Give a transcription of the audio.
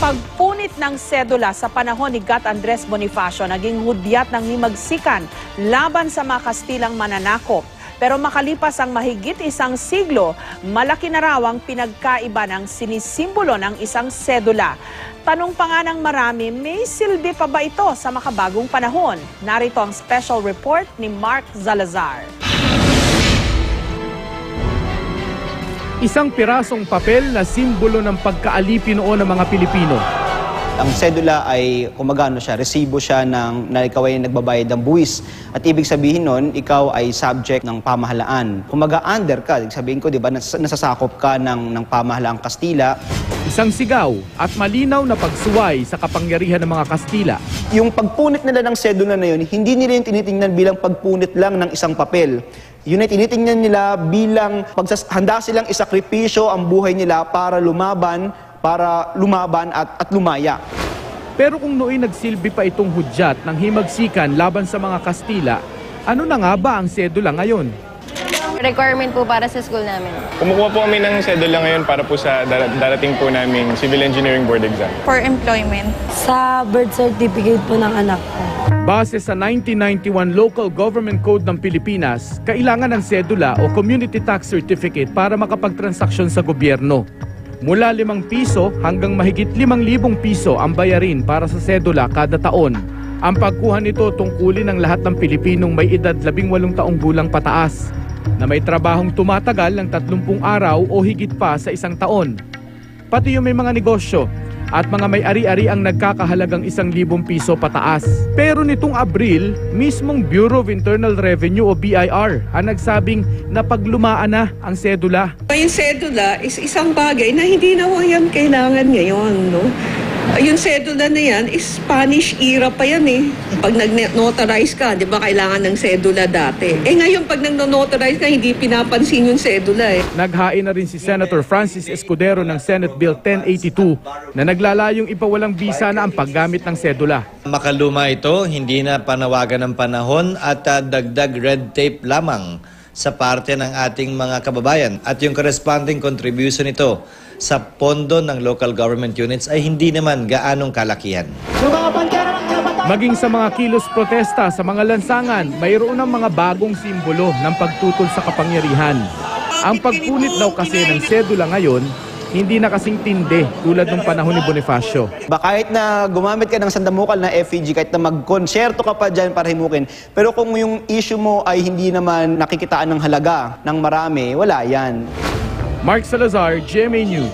Pagpunit ng sedula sa panahon ni Gat Andres Bonifacio naging hudyat ng himagsikan laban sa mga Kastilang mananakop. Pero makalipas ang mahigit isang siglo, malaki na raw ang pinagkaiba ng sinisimbolo ng isang sedula. Tanong pa nga ng marami, may silbi pa ba ito sa makabagong panahon? Narito ang special report ni Mark Zalazar. Isang pirasong papel na simbolo ng pagkaalipi noon ng mga Pilipino. Ang sedula ay kumagano siya, resibo siya na ikaw ay nagbabayad ng buwis. At ibig sabihin nun, ikaw ay subject ng pamahalaan. Kumaga under ka, sabihin ko, di ba, nasasakop ka ng pamahalaang Kastila. Isang sigaw at malinaw na pagsuway sa kapangyarihan ng mga Kastila. Yung pagpunit nila ng sedula na yun, hindi nila yung tinitingnan bilang pagpunit lang ng isang papel. Yun ay tinitingnan nila bilang handa silang isakripisyo ang buhay nila para lumaban at lumaya. Pero kung nooy nagsilbi pa itong hudyat ng himagsikan laban sa mga Kastila, ano na nga ba ang sedula ngayon? Requirement po para sa school namin. Kumukuha po kami ng sedula ngayon para po sa darating po namin Civil Engineering Board exam. For employment. Sa birth certificate po ng anak ko. Base sa 1991 Local Government Code ng Pilipinas, kailangan ng sedula o Community Tax Certificate para makapagtransaksyon sa gobyerno. Mula 5 piso hanggang mahigit 5,000 piso ang bayarin para sa sedula kada taon. Ang pagkuha nito tungkulin ng lahat ng Pilipinong may edad 18 taong gulang pataas, na may trabahong tumatagal ng 30 araw o higit pa sa isang taon. Pati yung may mga negosyo at mga may ari-ari ang nagkakahalagang 1,000 piso pataas. Pero nitong Abril, mismong Bureau of Internal Revenue o BIR ang nagsabing na paglumaan na ang sedula. Yung sedula is isang bagay na hindi na yan kailangan ngayon, no? Yung sedula na yan is Spanish era pa yan eh. Pag nag-notarize ka, di ba kailangan ng sedula dati? Eh ngayon pag nag-notarize ka, hindi pinapansin yung sedula eh. Naghain na rin si Senator Francis Escudero ng Senate Bill 1082 na naglalayong ipawalang bisa na ang paggamit ng sedula. Makaluma ito, hindi na panawagan ng panahon at dagdag red tape lamang sa parte ng ating mga kababayan. At yung corresponding contribution nito sa pondo ng local government units ay hindi naman gaanong kalakihan. Maging sa mga kilos protesta sa mga lansangan, mayroon ng mga bagong simbolo ng pagtutol sa kapangyarihan. Ang pagpunit daw kasi ng sedula ngayon, hindi na kasing tindi tulad ng panahon ni Bonifacio. Kahit na gumamit ka ng sandamukal na effigy, kahit na magkonsyerto ka pa dyan para himukin, pero kung yung issue mo ay hindi naman nakikitaan ng halaga ng marami, wala yan. Mark Salazar, GMA News.